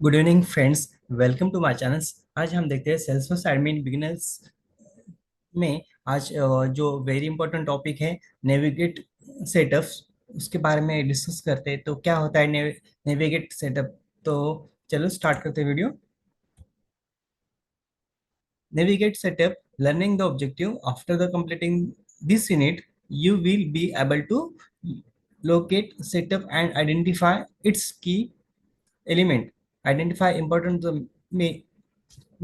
Good evening friends, welcome to my channel. आज हम देखते हैं सेल्सफोर्स एडमिन बिगिनर्स में। आज जो वेरी इंपॉर्टेंट टॉपिक है नेविगेट सेटअप्स, उसके बारे में डिस्कस करते हैं। तो क्या होता है नेविगेट सेटअप? तो चलो स्टार्ट करते हैं video. Navigate setup, learning the objective. After the completing this unit, you will be able to locate setup and identify its key element. Identify important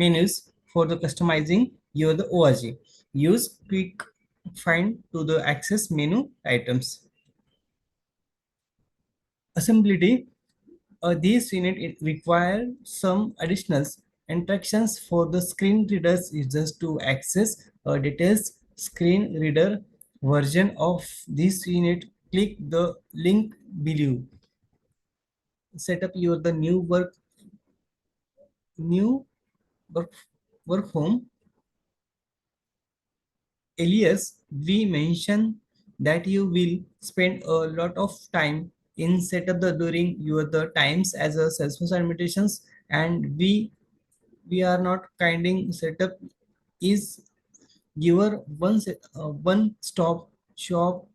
menus for the customizing your the ORG. Use quick find to the access menu items. Assembly. These unit it require some additional instructions for the screen readers users to access a detailed screen reader version of this unit. Click the link below. Set up your the new work work home. Elias, we mentioned that you will spend a lot of time in setup the during your the times as a Salesforce administrations, and we are not kinding setup is your one stop shop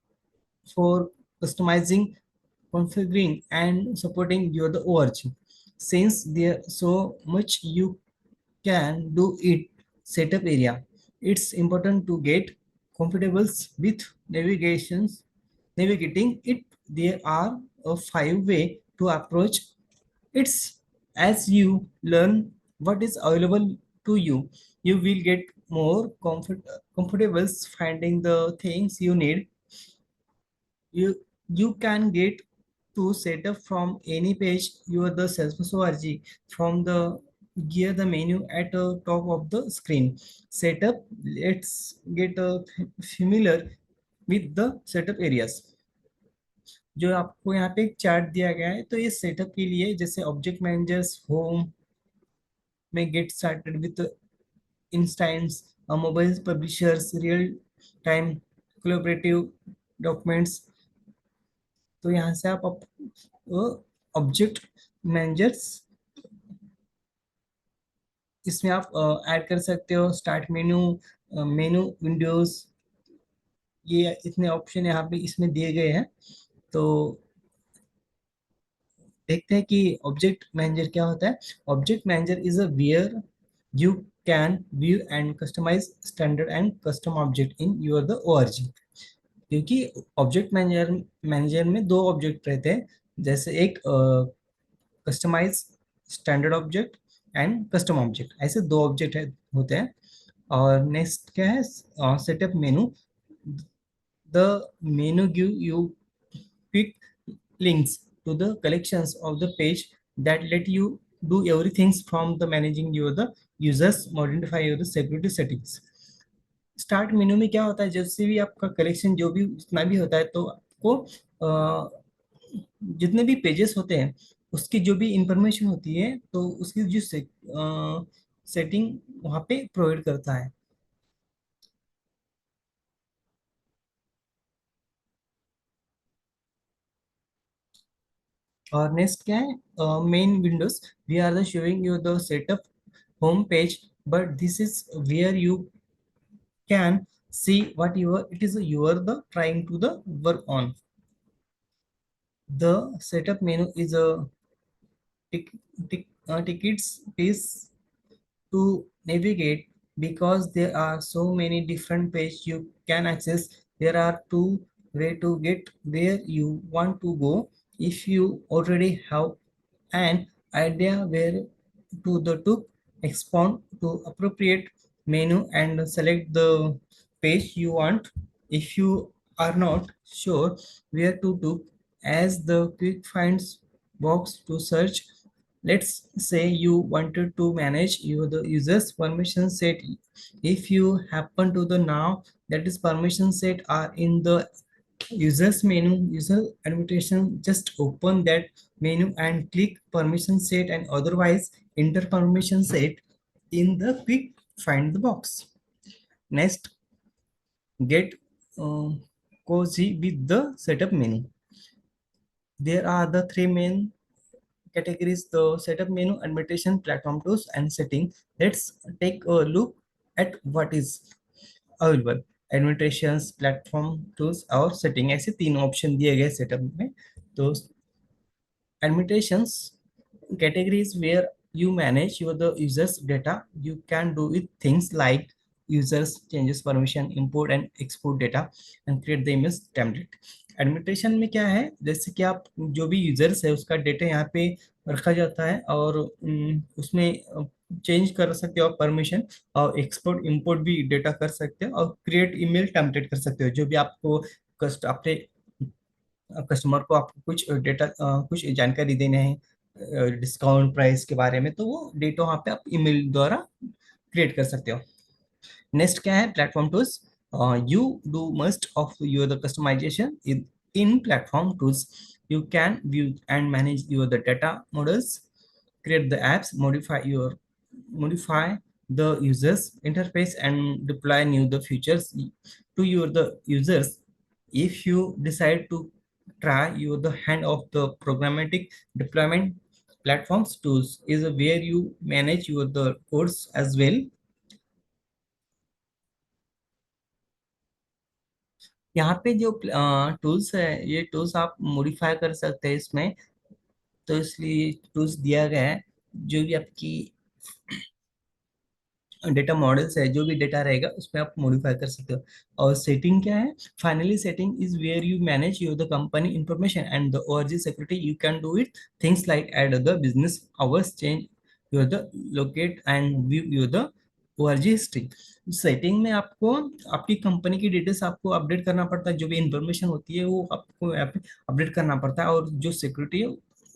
for customizing, configuring, and supporting your the org. Since there so much you can do it setup area, it's important to get comfortable with navigating it. There are a 5 way to approach it's as you learn what is available to you, you will get more comfortable finding the things you need. You can get to set up from any page you are the Salesforce org from the gear the menu at the top of the screen. Setup. Let's get familiar with the setup areas. जो आपको यहाँ पे एक chart दिया गया है, तो ये सेटअप के लिए जैसे ऑब्जेक्ट मैनेजर्स होम में get started with instance, mobile publishers, real time collaborative documents. तो यहाँ से आप ऑब्जेक्ट मैनेजर्स इसमें आप ऐड कर सकते हो। स्टार्ट मेनू, मेनू विंडोज, ये इतने ऑप्शन यहाँ पे इसमें दिए गए हैं। तो देखते हैं कि ऑब्जेक्ट मैनेजर क्या होता है। Object manager is a where you can view and customize standard and custom object in your the ORG. क्योंकि ऑब्जेक्ट मैनेजर मैनेजर में दो ऑब्जेक्ट रहते हैं, जैसे एक customize standard object and custom object, ऐसे दो ऑब्जेक्ट होते हैं। और नेक्स्ट क्या है, setup menu. The menu give you quick links to the collections of the page that let you do everything from the managing your the users, modify your the security settings. Start menu में क्या होता है, जैसे भी आपका collection जो भी जितना भी होता है, तो आपको जितने भी पेजेस होते हैं उसकी जो भी इंफॉर्मेशन होती है, तो उसकी जो सेटिंग वहाँ पे प्रोवाइड करता है। और नेक्स्ट क्या है, main windows. We are the showing you the setup home page, but this is where you can see what you are the trying to the work on. The setup menu is a tickets piece to navigate because there are so many different pages you can access. There are two way to get where you want to go. If you already have an idea where to the to expand to appropriate menu and select the page you want. If you are not sure where to as the quick finds box to search. Let's say you wanted to manage your the users permission set. If you happen to the now that is permission set are in the users menu, user administration, just open that menu and click permission set, and otherwise enter permission set in the quick find the box. Next, get cozy with the setup menu. There are the three main categories the setup menu, administration, platform tools and setting. Let's take a look at what is available. Administration, platform tools और setting, ऐसे तीन option दिए गए setup में। तो administrations categories where you manage your the users data. You can do with things like users changes permission, import and export data and create the image template। Administration में क्या है, जैसे कि आप जो भी यूजर्स है उसका डेटा यहाँ पे रखा जाता है और उसमें चेंज कर सकते हो परमिशन, और एक्सपोर्ट इंपोर्ट भी डेटा कर सकते हो और क्रिएट ईमेल टेम्पलेट कर सकते हो। जो भी आपको कस्ट अपने कस्टमर को आपको कुछ डेटा कुछ जानकारी देने हैं डिस्काउंट प्राइस के बारे में, तो वो डेटा वहाँ पे आप ईमेल द्वारा क्रिएट कर सकते हो। नेक्स्ट क्या है, platform tools. You do must of your the customization in platform tools। You can view and manage your the data models, create the apps, modify the users interface and deploy new the features to your the users. If you decide to try your the hand of the programmatic deployment, platforms tools is where you manage your the codes as well। यहाँ पे जो tools है, ये tools आप modify कर सकते हैं इसमें। तो इसलिए टूल्स दिया गया है, जो भी आपकी डेटा मॉडल्स है, जो भी डेटा रहेगा उसमें आप मॉडिफाई कर सकते हो। और सेटिंग क्या है, finally setting is where you manage your the company information and the ORG security. You can do it things like add the business hours, change your the locate and view your the ORG history. Setting में आपको आपकी company की details आपको update करना पड़ता है, जो भी इंफॉर्मेशन होती है वो आपको यहाँ पे अपडेट करना पड़ता है। और जो सिक्योरिटी है,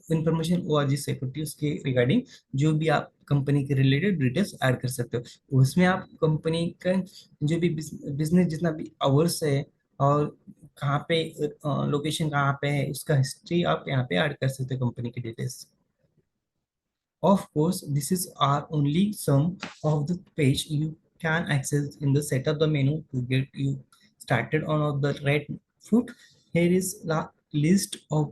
इंफॉर्मेशन ओआरजी सिक्योरिटी, उसके रिगार्डिंग जो भी आप कंपनी के रिलेटेड डिटेल्स ऐड कर सकते हो। उसमें आप कंपनी का जो भी बिजनेस जितना भी आवर्स है और कहाँ पे लोकेशन कहाँ पे है, उसका हिस्ट्री आप यहाँ पे ऐड कर सकते हो, कंपनी की details. Of course, this is are only some of the page you can access in the setup the menu to get you started on the right foot. Here is the list of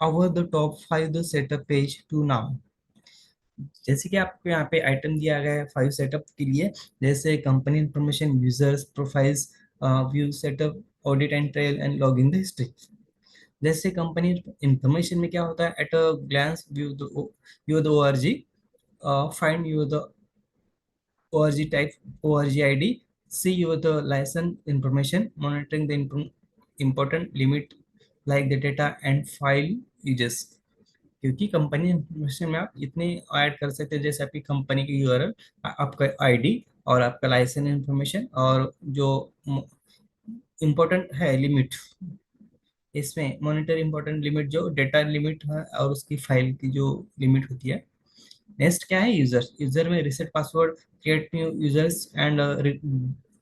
our the top 5 the setup page to now। जैसे कि आपको यहाँ पे item दिया गया है 5 setup के लिए, जैसे company information, users profiles, view setup, audit and trial and login the history. जैसे कंपनी इंफॉर्मेशन में क्या होता है, at a glance view the your the ORG, find your the org type, org id, see your the license information, monitoring the important limit like the data and file uses। क्योंकि company information में आप इतने add कर सकते हैं, जैसे आपकी company की यूआरएल, आपका आईडी और आपका लाइसेंस इंफॉर्मेशन, और जो इम्पोर्टेंट है लिमिट, इसमें मॉनिटर इम्पोर्टेंट लिमिट जो डेटा लिमिट है और उसकी फाइल की जो लिमिट होती है। नेक्स्ट क्या है, यूजर। यूजर में reset password, create new users and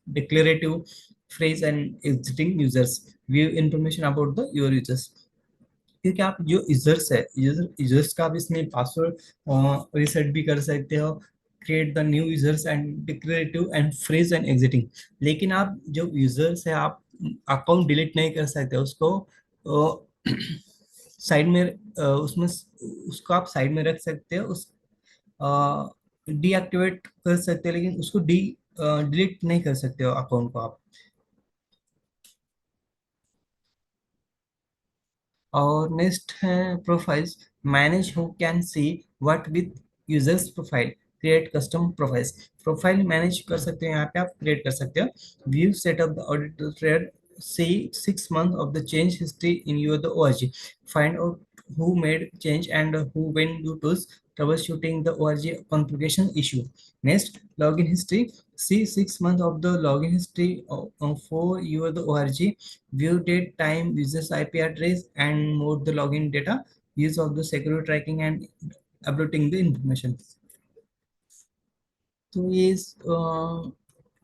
declarative phrase and exiting users, view information about the your users. क्योंकि आप जो यूजर्स है, यूजर्स का आप इसमें पासवर्ड रिसेट भी कर सकते हो, create the new users and declarative and phrase and exiting. लेकिन आप जो यूजर्स है, आप अकाउंट डिलीट नहीं कर सकते उसको, साइड में उसमें उसको आप साइड में रख सकते हो, उस डीएक्टिवेट कर सकते हैं, लेकिन उसको डिलीट नहीं कर सकते हो अकाउंट को आप। और नेक्स्ट है profiles, manage who can see what with users profile, create custom profiles. Profile manage कर सकते हो, यहाँ पे आप क्रिएट कर सकते हो। View setup the auditor, see 6 months of the change history in your the org, find out who made change and who went due to troubleshooting the org configuration issue। Next, login history, see 6 months of the login history for your the org, view date, time, users IP address and more the login data, use of the security tracking and uploading the information। तो ये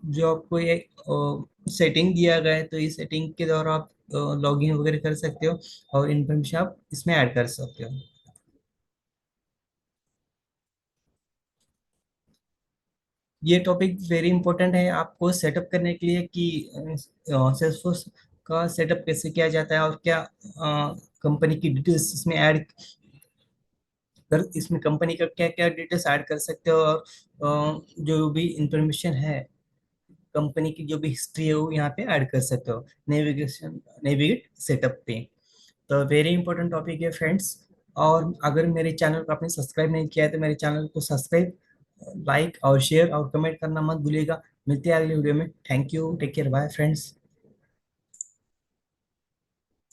जो आपको ये setting दिया गया है, तो इस सेटिंग के द्वारा आप लॉगिन वगैरह कर सकते हो और इन्फॉर्मेशन आप इसमें ऐड कर सकते हो। ये टॉपिक वेरी इंपॉर्टेंट है आपको सेटअप करने के लिए कि सेल्सफोर्स का सेटअप कैसे किया जाता है और क्या कंपनी की डिटेल्स इसमें ऐड अगर इसमें कंपनी का क्या क्या डिटेल्स ऐड कर सकते हो, और जो भी इंफॉर्मेशन है कंपनी की, जो भी हिस्ट्री है वो यहाँ पे ऐड कर सकते हो नेविगेशन, नेविगेट सेटअप पे। तो वेरी इंपॉर्टेंट टॉपिक है फ्रेंड्स। और अगर मेरे चैनल को आपने सब्सक्राइब नहीं किया है तो मेरे चैनल को सब्सक्राइब, लाइक और शेयर और कमेंट करना मत भूलिएगा। मिलते हैं अगले वीडियो में। Thank you, take care, bye friends.